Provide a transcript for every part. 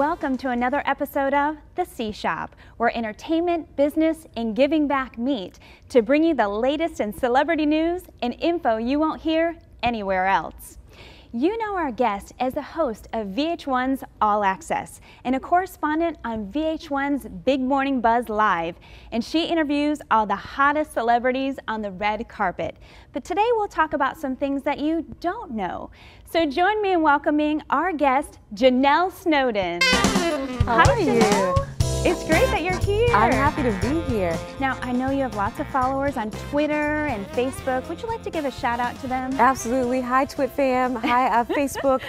Welcome to another episode of The C Shop, where entertainment, business, and giving back meet to bring you the latest in celebrity news and info you won't hear anywhere else. You know our guest as the host of VH1's All Access and a correspondent on VH1's Big Morning Buzz Live, and she interviews all the hottest celebrities on the red carpet. But today we'll talk about some things that you don't know. So join me in welcoming our guest, Janell Snowden. How are you? It's great that you're here. I'm happy to be here. Now, I know you have lots of followers on Twitter and Facebook. Would you like to give a shout out to them? Absolutely. Hi, Twit fam. Hi, Facebook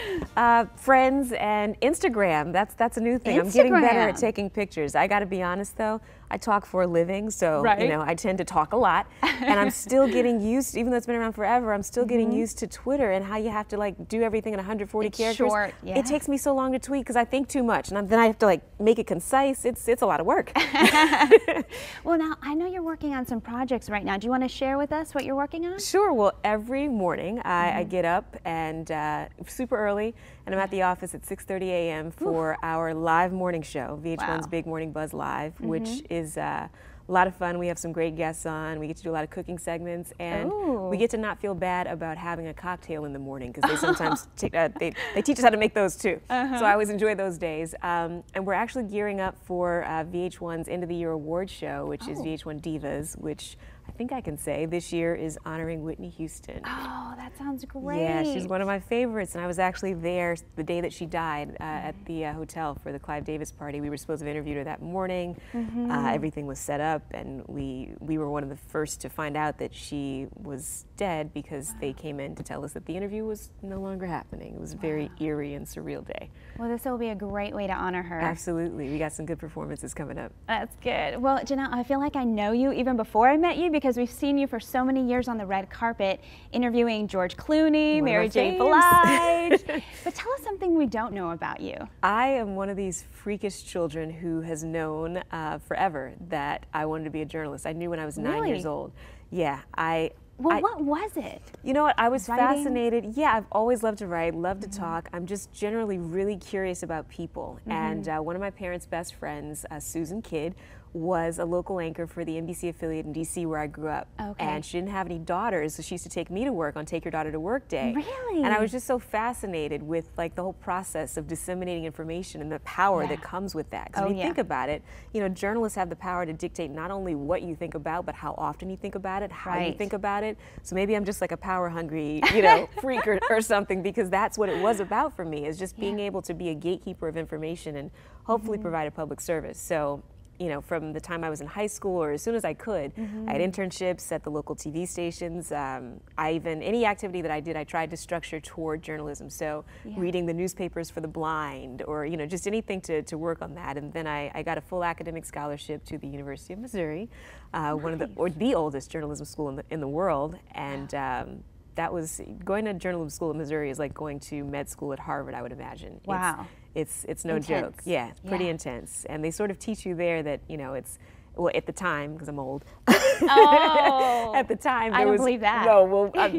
friends, and Instagram. That's a new thing. Instagram. I'm getting better at taking pictures. I got to be honest, though. I talk for a living, so right. you know I tend to talk a lot, and I'm still getting used. Even though it's been around forever, I'm still getting used to Twitter and how you have to like do everything in 140 characters. Short, yeah. It takes me so long to tweet because I think too much, and then I have to like make it concise. It's a lot of work. Well, now I know you're working on some projects right now. Do you want to share with us what you're working on? Sure. Well, every morning I get up and super early, and I'm at the office at 6:30 a.m. for our live morning show, VH1's Big Morning Buzz Live, which is a lot of fun. We have some great guests on. We get to do a lot of cooking segments, and we get to not feel bad about having a cocktail in the morning because they sometimes they teach us how to make those too. So I always enjoy those days. And we're actually gearing up for VH1's end of the year awards show, which is VH1 Divas, which I think I can say this year is honoring Whitney Houston. Oh, that sounds great. Yeah, she's one of my favorites, and I was actually there the day that she died at the hotel for the Clive Davis party. We were supposed to have interviewed her that morning. Everything was set up, and we were one of the first to find out that she was dead because they came in to tell us that the interview was no longer happening. It was a very eerie and surreal day. Well, this will be a great way to honor her. Absolutely. We got some good performances coming up. That's good. Well, Janell, I feel like I know you even before I met you because we've seen you for so many years on the red carpet interviewing George Clooney, Mary J. Blige. But tell us something we don't know about you. I am one of these freakish children who has known forever that I wanted to be a journalist. I knew when I was 9 years old. Yeah, Well, what was it? You know what, I was Writing? fascinated. Yeah, I've always loved to write, loved to talk. I'm just generally really curious about people. And one of my parents' best friends, Susan Kidd, was a local anchor for the NBC affiliate in DC where I grew up. And she didn't have any daughters, so she used to take me to work on Take Your Daughter to Work Day. Really? And I was just so fascinated with like the whole process of disseminating information and the power that comes with that. Because when you think about it, you know, journalists have the power to dictate not only what you think about, but how often you think about it, how you think about it. So maybe I'm just like a power-hungry, you know, freak or something, because that's what it was about for me, is just being able to be a gatekeeper of information and hopefully provide a public service. So, you know, from the time I was in high school or as soon as I could, I had internships at the local TV stations. Any activity that I did, I tried to structure toward journalism. So reading the newspapers for the blind, or, you know, just anything to work on that. And then I got a full academic scholarship to the University of Missouri, one of the oldest journalism school in the world. And that was, going to journalism school in Missouri is like going to med school at Harvard, I would imagine. Wow. It's no joke. Yeah, pretty intense. And they sort of teach you there that, you know, it's, well, at the time, because I'm old. At the time, I don't believe that. No, well,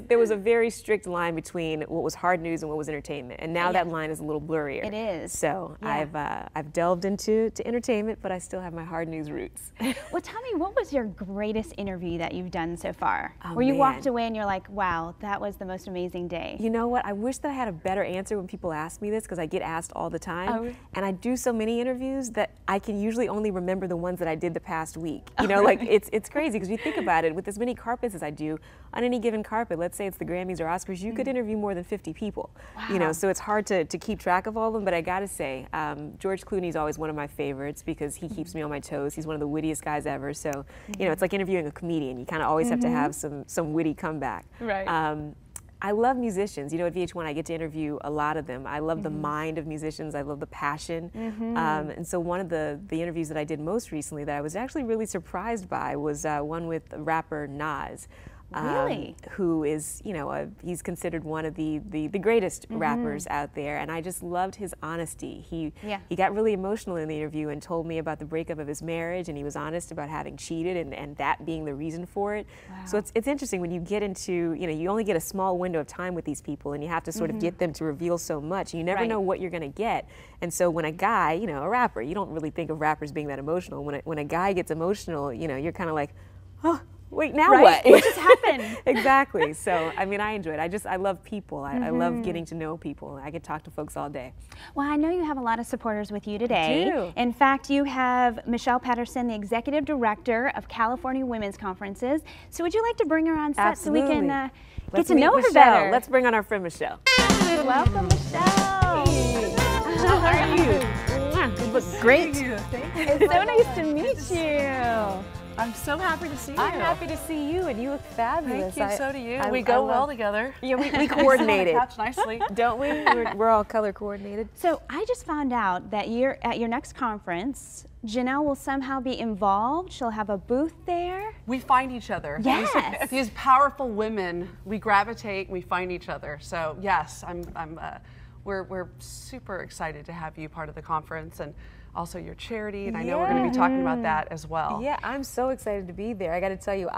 there was a very strict line between what was hard news and what was entertainment, and now that line is a little blurrier. It is. So I've delved into entertainment, but I still have my hard news roots. Well, tell me, what was your greatest interview that you've done so far? Where you walked away and you're like, wow, that was the most amazing day. You know what? I wish that I had a better answer when people ask me this, because I get asked all the time, and I do so many interviews that I can usually only remember the ones that I did the past week. You know, like it's crazy because you think about it, with as many carpets as I do, on any given carpet, let's say it's the Grammys or Oscars, you could interview more than 50 people. You know, so it's hard to keep track of all of them, but I gotta say, George Clooney is always one of my favorites because he keeps me on my toes. He's one of the wittiest guys ever, so you know, it's like interviewing a comedian. You kind of always have to have some witty comeback. Right. I love musicians. You know, at VH1 I get to interview a lot of them. I love the mind of musicians. I love the passion. And so one of the interviews that I did most recently that I was actually really surprised by was one with rapper Nas. Really? Who is, you know, he's considered one of the greatest rappers out there, and I just loved his honesty. He got really emotional in the interview and told me about the breakup of his marriage, and he was honest about having cheated and that being the reason for it. Wow. So it's interesting when you get into, you know, you only get a small window of time with these people, and you have to sort of get them to reveal so much. You never know what you're going to get. And so when a guy, you know, a rapper, you don't really think of rappers being that emotional. When a guy gets emotional, you know, you're kind of like, oh, wait, now what? What just happened? Exactly. So, I mean, I enjoy it. I love people. I love getting to know people. I could talk to folks all day. Well, I know you have a lot of supporters with you today. I do. In fact, you have Michelle Patterson, the Executive Director of California Women's Conferences. So would you like to bring her on set Absolutely. so we can Let's get to know her Michelle. better? Let's bring on our friend Michelle. Welcome, Michelle. Hey. How are you? You look great. Thank you. It's so nice to meet you. I'm so happy to see you. I'm happy to see you, and you look fabulous. Thank you. So do you. We go well together. Yeah, we coordinated. Couch nicely, don't we? We're all color coordinated. So I just found out that at your next conference, Janell will somehow be involved. She'll have a booth there. We find each other. Yes. These powerful women, we gravitate. We find each other. So yes, we're super excited to have you part of the conference, and also your charity, and I know we're going to be talking about that as well. Yeah, I'm so excited to be there. I got to tell you,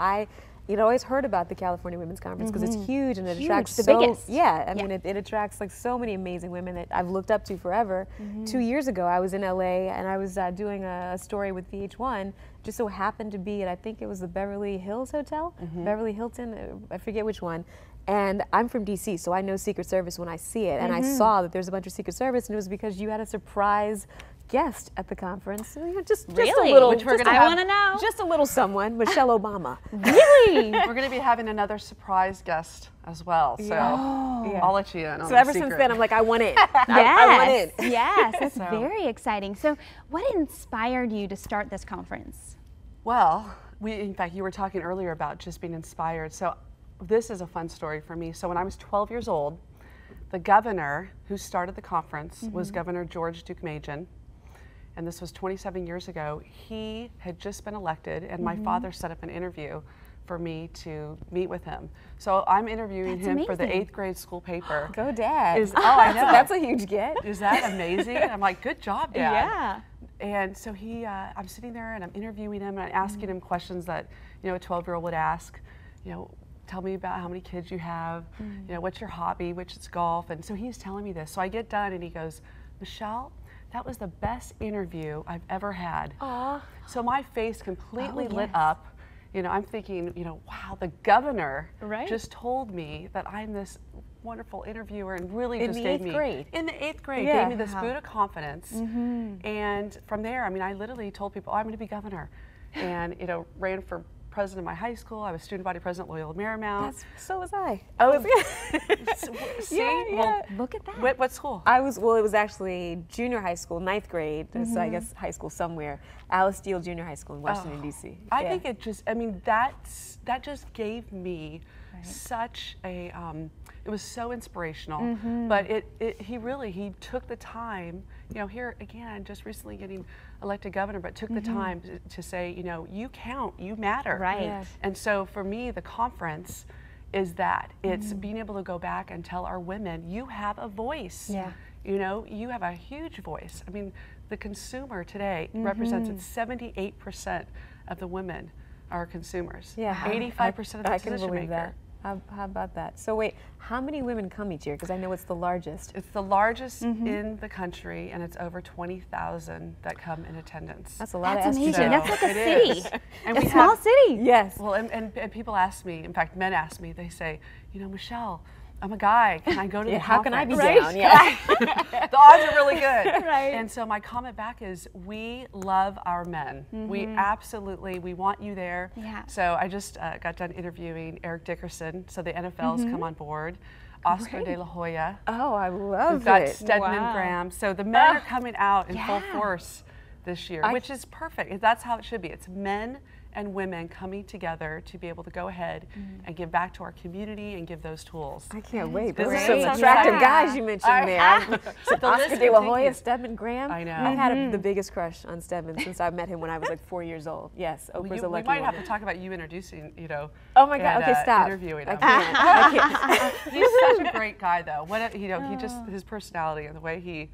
You'd always heard about the California Women's Conference because it's huge and it attracts the biggest. Yeah, I mean it attracts like so many amazing women that I've looked up to forever. 2 years ago I was in LA and I was doing a story with VH1. Just so happened to be at, I think it was the Beverly Hills Hotel, Beverly Hilton, I forget which one. And I'm from DC, so I know Secret Service when I see it. And I saw that there's a bunch of Secret Service, and it was because you had a surprise guest at the conference. Just a little. Which I want to know. Just a little someone, Michelle Obama. Really? We're going to be having another surprise guest as well. So I'll let you in on So the ever secret. since then, I'm like, I want in. Yes. I want in. Yes, that's very exciting. So what inspired you to start this conference? Well, in fact, you were talking earlier about just being inspired. So this is a fun story for me. So when I was 12 years old, the governor who started the conference was Governor George Deukmejian. And this was 27 years ago. He had just been elected, and my father set up an interview for me to meet with him. So I'm interviewing him for the 8th grade school paper. Go Dad. I know. That's a huge get. Is that amazing? I'm like, good job, Dad. Yeah. And so I'm sitting there and I'm interviewing him and I'm asking him questions that, you know, a 12-year-old would ask. You know, tell me about how many kids you have. You know, what's your hobby? Which is golf. And so he's telling me this. So I get done and he goes, Michelle, that was the best interview I've ever had. Aww. So my face completely lit up. You know, I'm thinking, you know, wow, the governor just told me that I'm this wonderful interviewer and really just gave me in the 8th grade gave me this boot of confidence. And from there, I mean, I literally told people, oh, I'm going to be governor, and you know, ran for president of my high school. I was student body president at Loyola Marymount. So was I. See? Well, look at that. What school? I was, well, it was actually junior high school, 9th grade, so I guess high school somewhere. Alice Steele Junior High School in Washington, D.C. I think it just, I mean, that just gave me such a, it was so inspirational, but he took the time, you know, here again, just recently getting elected governor, but took the time to say, you know, you count, you matter. Right. Yes. And so for me, the conference is that. It's being able to go back and tell our women, you have a voice. Yeah. You know, you have a huge voice. I mean, the consumer today represents 78% of the women are consumers. Yeah. 85% of the decision maker. How about that? So wait, how many women come each year? Because I know it's the largest. It's the largest in the country, and it's over 20,000 that come in attendance. That's a lot That's of amazing. estrogen. That's like a city. And a small city. Yes. Well, and people ask me, in fact, men ask me, they say, you know, Michelle, I'm a guy, can I go to the how conference? can I be down? Yeah. The odds are really good. Right. And so my comment back is, we love our men. We absolutely, we want you there. Yeah. So I just got done interviewing Eric Dickerson, so the NFL's come on board. Oscar De La Hoya. Oh, I love We've got it. Stedman Graham. So the men are coming out in full force this year, which is perfect. That's how it should be. It's men and women coming together to be able to go ahead and give back to our community and give those tools. I can't wait. This Those is are some attractive guys you mentioned there. Oscar De La Hoya, Stedman Graham. I know. I've had the biggest crush on Stedman since I met him when I was like 4 years old. Yes, Oprah's a lucky We might woman. have to talk about you introducing, you know. Oh my God, okay, stop. Interviewing him. I can't. He's such a great guy though. He just, his personality and the way he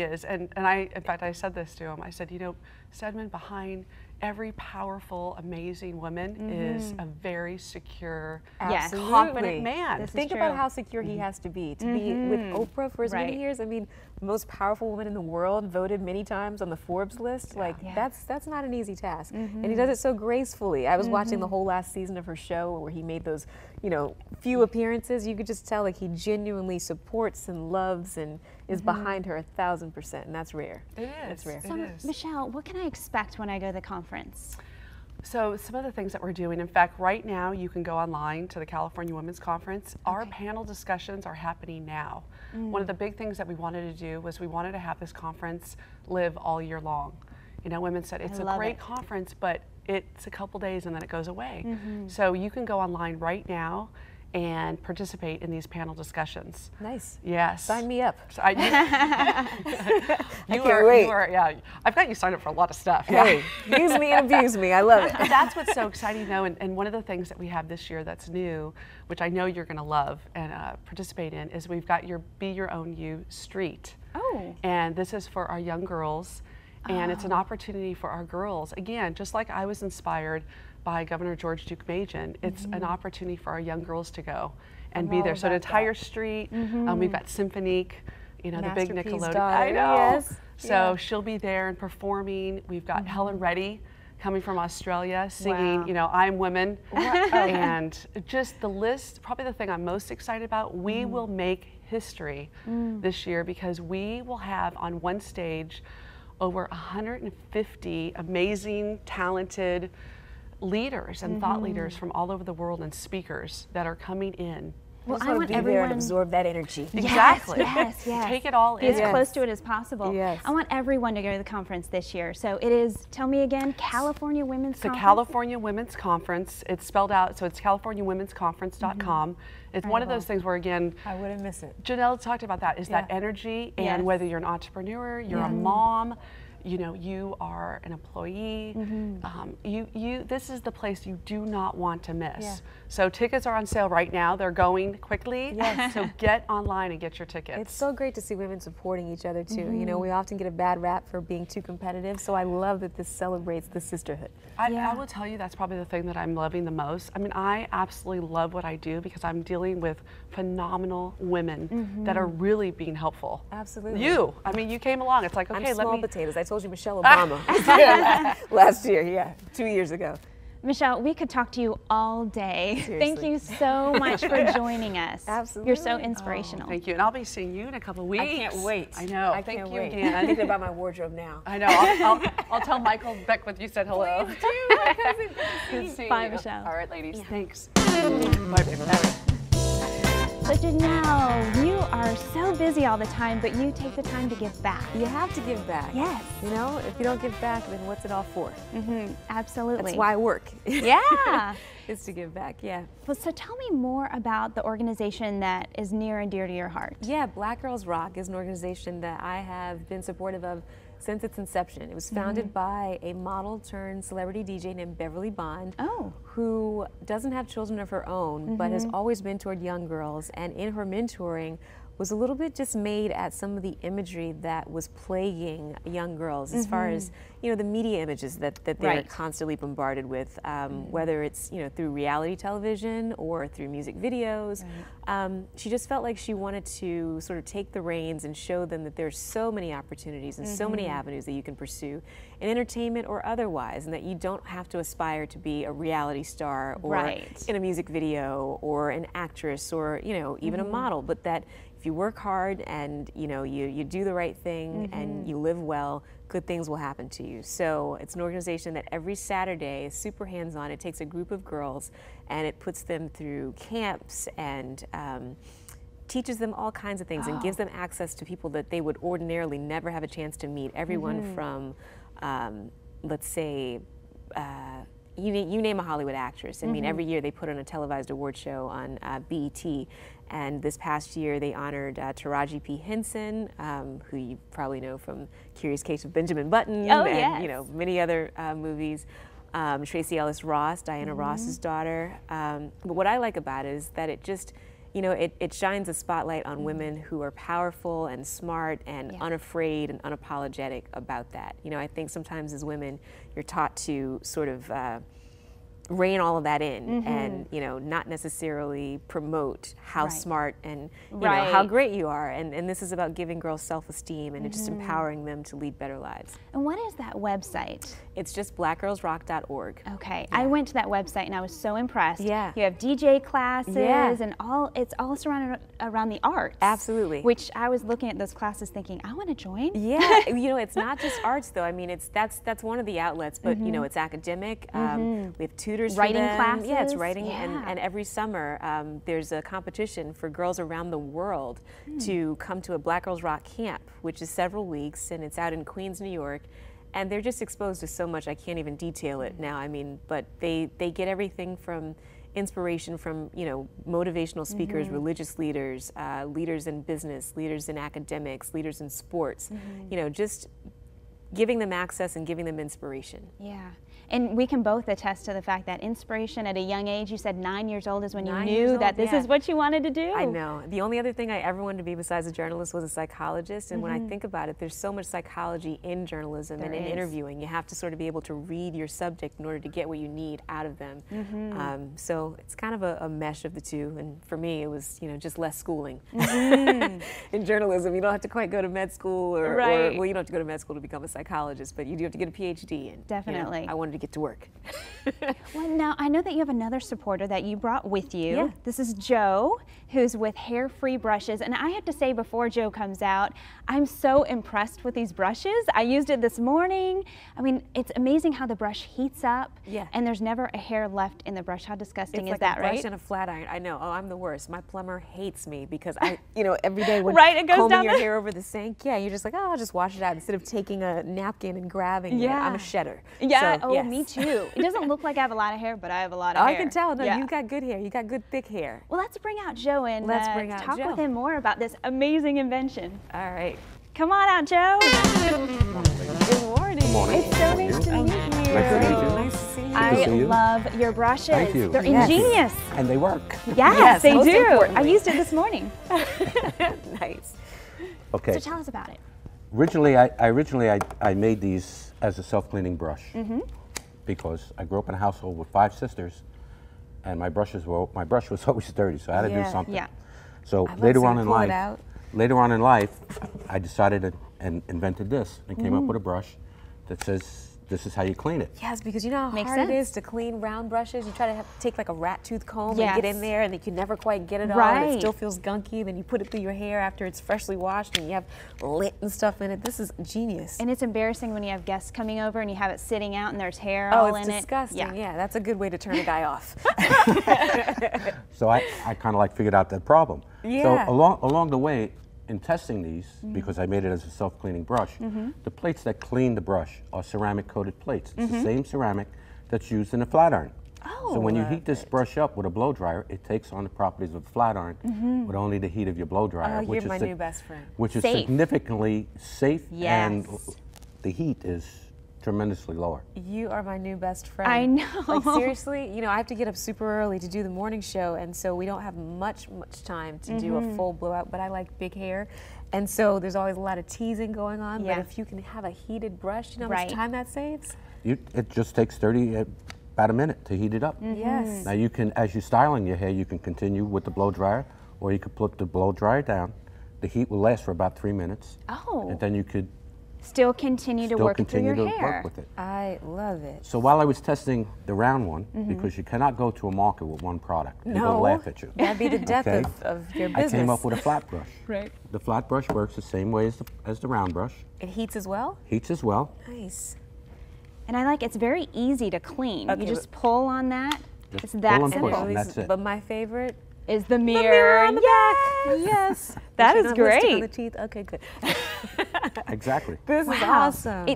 is. And in fact, I said this to him. I said, you know, Stedman, behind every powerful, amazing woman is a very secure, confident man. Think about how secure he has to be. To be with Oprah for as many years. I mean, the most powerful woman in the world, voted many times on the Forbes list. Like, that's not an easy task. And he does it so gracefully. I was watching the whole last season of her show where he made those, you know, few appearances. You could just tell like he genuinely supports and loves and is behind her 1000%, and that's rare. It is. It's rare. So, Michelle, what can I expect when I go to the conference? So some of the things that we're doing, in fact, right now you can go online to the California Women's Conference. Our panel discussions are happening now. One of the big things that we wanted to do was we wanted to have this conference live all year long. You know, women said it's a great conference, but it's a couple days and then it goes away. So you can go online right now and participate in these panel discussions. Nice. Yes. Sign me up. So I can't wait. Yeah, I've got you signed up for a lot of stuff. Hey, use me and abuse me. I love it. That's what's so exciting though, and one of the things that we have this year that's new, which I know you're going to love and participate in, is we've got your Be Your Own You Street. Oh. And this is for our young girls, and it's an opportunity for our girls. Again, just like I was inspired by Governor George Duke-Majan, it's an opportunity for our young girls to go and be there. So an entire street, we've got Symphonique, you know, the big Nickelodeon. I know. Yes. So she'll be there and performing. We've got Helen Reddy coming from Australia singing, you know, I'm Women. And just the list, probably the thing I'm most excited about, we will make history this year because we will have on one stage over 150 amazing, talented leaders and thought leaders from all over the world and speakers that are coming in. Well, I want everyone to absorb that energy. Exactly. Yes. Take it all in. Be as close to it as possible. Yes. I want everyone to go to the conference this year. So it is, tell me again, California Women's Conference? The California Women's Conference. It's spelled out, so it's CaliforniaWomen'sConference.com. It's one of those things where, again, I wouldn't miss it. Janelle talked about that, is that energy, and whether you're an entrepreneur, you're a mom, you know, you are an employee, this is the place you do not want to miss. So tickets are on sale right now. They're going quickly. So get online and get your tickets. It's so great to see women supporting each other too. You know, we often get a bad rap for being too competitive, so I love that this celebrates the sisterhood. I will tell you that's probably the thing that I'm loving the most. I mean, I absolutely love what I do because I'm dealing with phenomenal women that are really being helpful. Absolutely. I mean, you came along. It's like, okay, I'm small potatoes. I told you Michelle Obama last year, 2 years ago. Michelle, we could talk to you all day. Seriously. Thank you so much for joining us. Absolutely. You're so inspirational. Thank you. And I'll be seeing you in a couple of weeks. I can't wait. I know. I Thank can't you wait. again. I'm thinking about my wardrobe now. I know. I'll tell Michael Beckwith you said hello. Please do, my cousin. Good seeing Bye, you. Michelle. All right, ladies. Thanks. Bye, baby. So Janelle, you are so busy all the time, but you take the time to give back. You have to give back. Yes. You know, if you don't give back, then what's it all for? Absolutely. That's why I work. Yeah. It's to give back, Well, so tell me more about the organization that is near and dear to your heart. Yeah, Black Girls Rock is an organization that I have been supportive of since its inception. It was founded by a model turned celebrity DJ named Beverly Bond, who doesn't have children of her own, but has always mentored young girls, and in her mentoring was a little bit dismayed at some of the imagery that was plaguing young girls as far as, you know, the media images that they're constantly bombarded with, whether it's, you know, through reality television or through music videos. She just felt like she wanted to sort of take the reins and show them that there's so many opportunities and so many avenues that you can pursue in entertainment or otherwise, and that you don't have to aspire to be a reality star or in a music video or an actress or, you know, even a model, but that if you work hard and, you know, you do the right thing and you live well, good things will happen to you. So it's an organization that every Saturday is super hands-on. It takes a group of girls and it puts them through camps and teaches them all kinds of things and gives them access to people that they would ordinarily never have a chance to meet. Everyone from let's say, you name a Hollywood actress. I mean, every year they put on a televised award show on BET, and this past year they honored Taraji P. Henson, who you probably know from Curious Case of Benjamin Button, and you know, many other movies. Tracee Ellis Ross, Diana Ross's daughter. But what I like about it is that it just, you know, it shines a spotlight on women who are powerful and smart and unafraid and unapologetic about that. You know, I think sometimes as women, you're taught to sort of rein all of that in and, you know, not necessarily promote how smart and, you know, how great you are. And this is about giving girls self-esteem and just empowering them to lead better lives. And what is that website? It's just blackgirlsrock.org. Okay, I went to that website and I was so impressed. Yeah. You have DJ classes and it's all surrounded around the arts. Absolutely. Which I was looking at those classes thinking, I want to join. Yeah, you know, it's not just arts though. I mean, that's one of the outlets, but you know, it's academic. We have tutors for writing them. classes. Yeah, it's writing, and every summer there's a competition for girls around the world to come to a Black Girls Rock camp, which is several weeks, and it's out in Queens, New York. And they're just exposed to so much, I can't even detail it now. I mean, but they get everything from inspiration from, you know, motivational speakers, religious leaders, leaders in business, leaders in academics, leaders in sports, you know, just giving them access and giving them inspiration. Yeah. And we can both attest to the fact that inspiration at a young age, you said 9 years old is when you knew that this is what you wanted to do. I know. The only other thing I ever wanted to be besides a journalist was a psychologist. And when I think about it, there's so much psychology in journalism and in interviewing. You have to sort of be able to read your subject in order to get what you need out of them. So it's kind of a mesh of the two. And for me, it was, you know, just less schooling. In journalism, you don't have to quite go to med school or well, you don't have to go to med school to become a psychologist, but you do have to get a PhD. And, definitely. You know, I wanted to get to work. Well, now I know that you have another supporter that you brought with you. This is Joe, who's with Hair Free Brushes, and I have to say before Joe comes out, I'm so impressed with these brushes. I used it this morning. I mean, it's amazing how the brush heats up, and there's never a hair left in the brush. How disgusting is that, right? It's like a brush and a flat iron. I know. Oh, I'm the worst. My plumber hates me because I, you know, every day when it goes combing down your hair over the sink, you're just like, oh, I'll just wash it out instead of taking a napkin and grabbing it. I'm a shedder. Yeah. So, me too. It doesn't look like I have a lot of hair, but I have a lot of hair. I can tell. No, you got good hair. You got good thick hair. Well, let's bring out Joe and talk Joe. with him more about this amazing invention. All right. Come on out, Joe. Good morning. Good morning. It's so nice to meet you. Nice to meet you. Nice to see you. I love your brushes. Thank you. They're ingenious. And they work. Yes, they do. Importantly. I used it this morning. Nice. Okay. So tell us about it. Originally, I made these as a self-cleaning brush because I grew up in a household with 5 sisters, and my brush was always dirty, so I had to do something. Yeah. So later on in life, I decided and invented this and came up with a brush that says this is how you clean it. Yes, because you know how hard it is to clean round brushes. You try to take like a rat tooth comb and get in there, and you can never quite get it all. And it still feels gunky. Then you put it through your hair after it's freshly washed, and you have lint and stuff in it. This is genius. And it's embarrassing when you have guests coming over and you have it sitting out and there's hair all in it. Oh, it's disgusting. Yeah, that's a good way to turn a guy off. So I kind of like figured out that problem. So along the way, in testing these, because I made it as a self-cleaning brush, the plates that clean the brush are ceramic-coated plates. It's the same ceramic that's used in a flat iron. So when you heat this brush up with a blow dryer, it takes on the properties of a flat iron with only the heat of your blow dryer. You're my new best friend. Which is significantly safe, and the heat is tremendously lower. You are my new best friend. I know. Like seriously, you know, I have to get up super early to do the morning show, and so we don't have much time to do a full blowout, but I like big hair. And so there's always a lot of teasing going on, but if you can have a heated brush, you know how much time that saves? It just takes about a minute to heat it up. Yes. Now you can, as you're styling your hair, you can continue with the blow dryer, or you could put the blow dryer down. The heat will last for about 3 minutes. And then you could still continue to work through your hair. Work with it. I love it. So while I was testing the round one, because you cannot go to a market with one product, people will laugh at you. That'd be the death of your business. I came up with a flat brush. The flat brush works the same way as the round brush. It heats as well? Heats as well. Nice. And I like it's very easy to clean. You just pull on that. It's that simple. And that's it. But my favorite is the mirror. On the back. Yes. That is great. On the teeth. Okay, good. Exactly. This is awesome.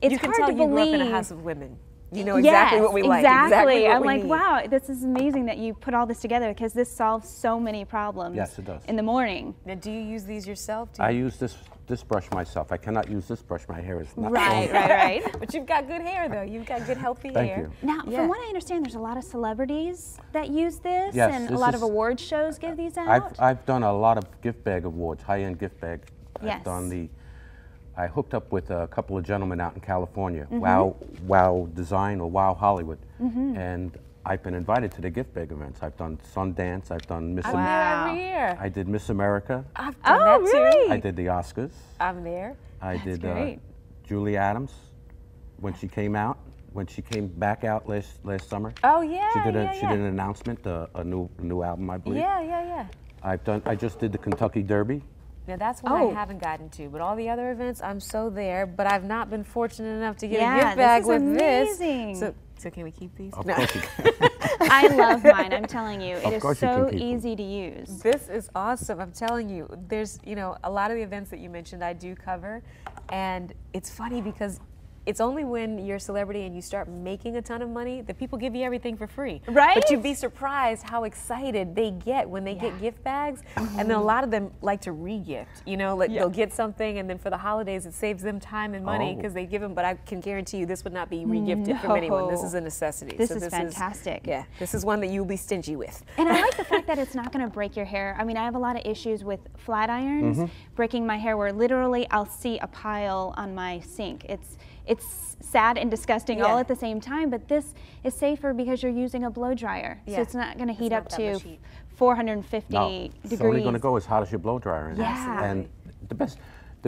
it's you can hard tell to you believe. grew up in a house of women. You know exactly what we like. Exactly. What I'm we like, need. wow, this is amazing that you put all this together because this solves so many problems. Yes, it does. In the morning. Now, do you use these yourself? I use this brush myself. I cannot use this brush. My hair is not Right, long. right. But you've got good hair, though. You've got good, healthy Thank hair. you. Now, from what I understand, there's a lot of celebrities that use this, Yes, and a this lot of is- award shows give these out. I've done a lot of gift bag awards, high-end gift bag. Yes. I've done I hooked up with a couple of gentlemen out in California, Mm-hmm. Wow Design or Wow Hollywood, and I've been invited to the gift bag events. I've done Sundance, I've done Miss I'm there every year. I did Miss America, I've done that too. really? I did the Oscars, I'm there. I did great. Julie Adams when she came out, when she came back out last summer. Oh yeah, She did yeah. an announcement, a new album, I believe. Yeah. I just did the Kentucky Derby. Now that's one I haven't gotten to, but all the other events, I'm so there. But I've not been fortunate enough to get a gift bag with amazing. this. So can we keep these? Of No. course you can. I love mine, I'm telling you. It is course you so can keep them. easy to use. This is awesome. I'm telling you, there's, a lot of the events that you mentioned I do cover, and it's funny because it's only when you're a celebrity and you start making a ton of money that people give you everything for free. Right? But you'd be surprised how excited they get when they get gift bags. And then a lot of them like to re-gift. They'll get something and then for the holidays it saves them time and money because they give them, but I can guarantee you this would not be re-gifted from anyone. This is a necessity. This is fantastic. This is one that you'll be stingy with. And I like the fact that it's not going to break your hair. I mean, I have a lot of issues with flat irons breaking my hair where literally I'll see a pile on my sink. It's sad and disgusting all at the same time, but this is safer because you're using a blow dryer. So it's not going to heat up to 450 degrees. It's only going to go as hot as your blow dryer. Yeah. And the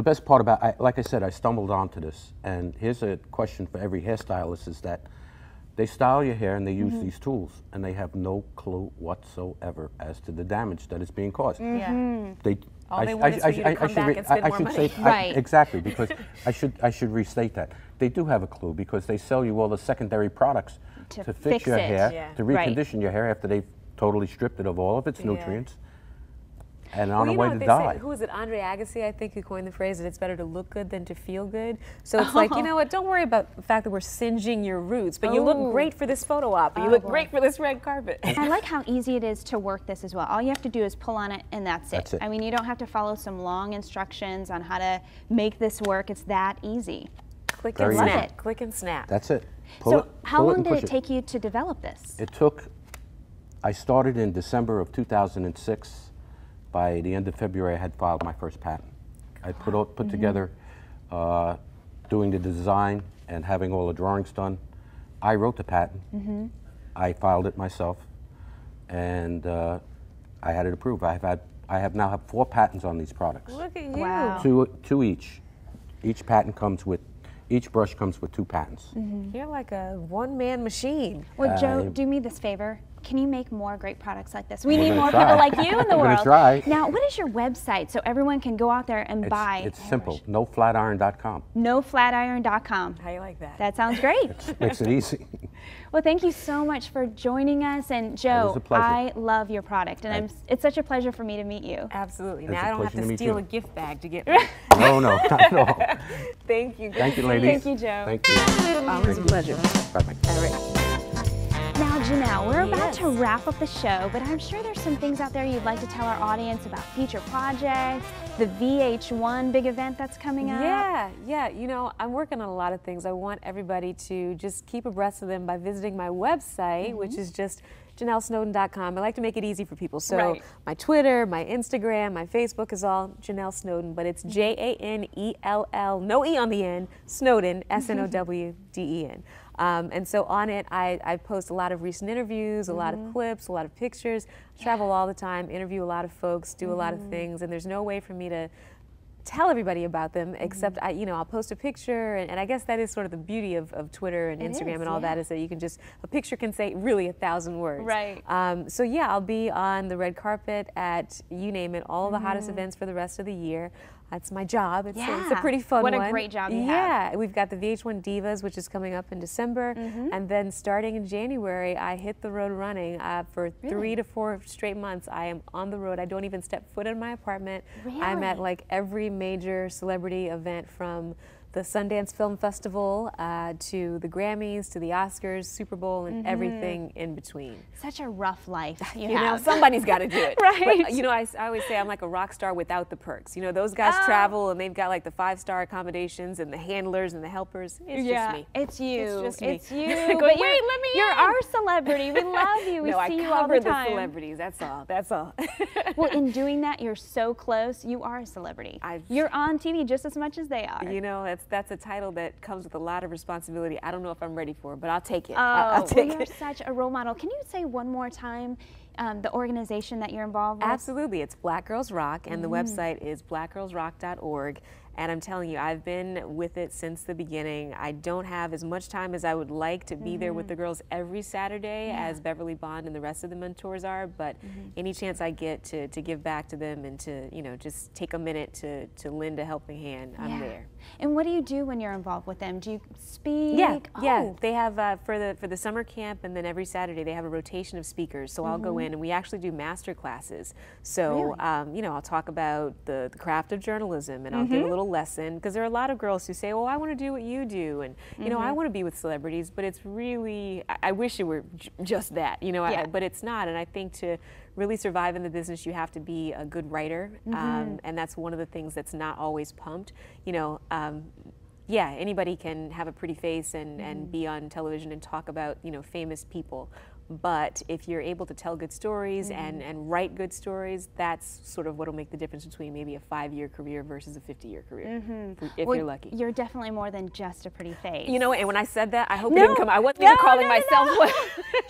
best part about, like I said, I stumbled onto this, and here's a question for every hairstylist is that they style your hair and they use these tools, and they have no clue whatsoever as to the damage that is being caused. All they want is for you to come back and spend more money. Right. Exactly, because I should restate that. They do have a clue because they sell you all the secondary products To fix fix your it. hair, to recondition your hair after they've totally stripped it of all of its nutrients. And on the way to die. Who was it? Andre Agassi, I think, who coined the phrase that it's better to look good than to feel good. So it's like, you know what? Don't worry about the fact that we're singeing your roots, but you look great for this photo op. You look great for this red carpet. I like how easy it is to work this as well. All you have to do is pull on it and that's it. That's it. I mean, you don't have to follow some long instructions on how to make this work. It's that easy. Click Very and easy. snap. Click and snap. That's it. So how long and did push it take you to develop this? I started in December of 2006. By the end of February, I had filed my first patent. I put together doing the design and having all the drawings done. I wrote the patent. I filed it myself, and I had it approved. I now have 4 patents on these products. Look at you. Wow. Two each. Each brush comes with 2 patents. You're like a one-man machine. Well, Joe, do me this favor. Can you make more great products like this? We We're need gonna more try. people like you in the We're gonna world. try. Now, what is your website so everyone can go out there and buy? It's simple. NoFlatiron.com. NoFlatiron.com. How you like that? That sounds great. Makes it easy. Well, thank you so much for joining us. And Joe, a pleasure. I love your product, and it's such a pleasure for me to meet you. Absolutely. It's Now a I don't have pleasure to to meet steal you. a gift bag to get me. No, not at all. Thank you. Good Thank you, to see ladies. Thank you, Joe. Thank you. Always a pleasure. Bye-bye. All right. Now, Janelle, we're about to wrap up the show, but I'm sure there's some things out there you'd like to tell our audience about future projects, the VH1 big event that's coming up. Yeah. I'm working on a lot of things. I want everybody to just keep abreast of them by visiting my website, which is just JanellSnowden.com. I like to make it easy for people. So my Twitter, my Instagram, my Facebook is all Janell Snowden, but it's Janell, no E on the end, Snowden, Snowden. And so on it, I post a lot of recent interviews, a lot of clips, a lot of pictures. I travel all the time, interview a lot of folks, do a lot of things, and there's no way for me to tell everybody about them except I'll post a picture, and I guess that is sort of the beauty of Twitter and Instagram and all that, is that you can a picture can say really 1,000 words. Right. So yeah, I'll be on the red carpet at, you name it, all the hottest events for the rest of the year. That's my job. It's a pretty fun one. What a great job you have. Yeah, we've got the VH1 Divas, which is coming up in December, and then starting in January, I hit the road running. For 3 to 4 straight months, I am on the road. I don't even step foot in my apartment. Really? I'm at like every major celebrity event, from the Sundance Film Festival to the Grammys, to the Oscars, Super Bowl, and everything in between. Such a rough life you know, have. somebody's got to do it. Right. But, you know, I always say I'm like a rock star without the perks. You know, those guys travel and they've got like the 5-star accommodations and the handlers and the helpers. It's just me. It's you. It's just me. It's you. Going, but wait, let me You're in. our celebrity. We love you. We no, see you all the time. I cover the celebrities. That's all. That's all. Well, in doing that, you're so close. You are a celebrity. You're on TV just as much as they are. You know, that's a title that comes with a lot of responsibility. I don't know if I'm ready for it, but I'll take it. Oh, I'll take you're such a role model. Can you say one more time the organization that you're involved with? Absolutely. It's Black Girls Rock, and the website is blackgirlsrock.org. And I'm telling you, I've been with it since the beginning. I don't have as much time as I would like to be there with the girls every Saturday as Beverly Bond and the rest of the mentors are, but any chance I get to give back to them and to, you know, just take a minute to lend a helping hand, I'm there. And what do you do when you're involved with them? Do you speak? Yeah. They have for the summer camp, and then every Saturday they have a rotation of speakers. So I'll go in and we actually do master classes. So you know, I'll talk about the craft of journalism, and I'll give a little lesson, because there are a lot of girls who say, "Oh, I want to do what you do," and you know, I want to be with celebrities, but it's really, I wish it were just that, you know, but it's not. And I think to really survive in the business, you have to be a good writer, and that's one of the things that's not always pumped. You know, yeah, anybody can have a pretty face and be on television and talk about, you know, famous people. But if you're able to tell good stories and write good stories, that's sort of what will make the difference between maybe a 5-year career versus a 50-year career, if you're lucky. You're definitely more than just a pretty face. You know, and when I said that, I hope it didn't come. I wasn't even calling myself one.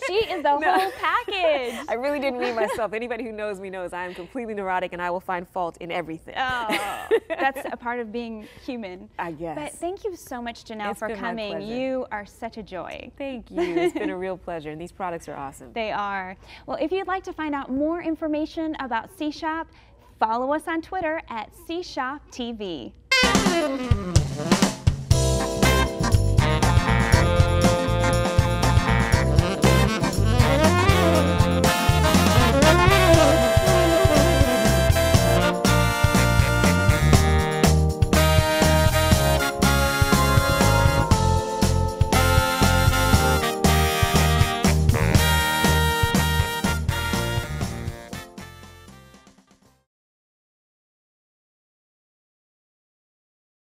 She is the whole package. I really didn't mean myself. Anybody who knows me knows I am completely neurotic and I will find fault in everything. Oh, that's a part of being human. I guess. But thank you so much, Janell, for coming. My pleasure. You are such a joy. Thank you. It's been a real pleasure, and these products are awesome. They are. Well, if you'd like to find out more information about CShop, follow us on Twitter at CShopTV.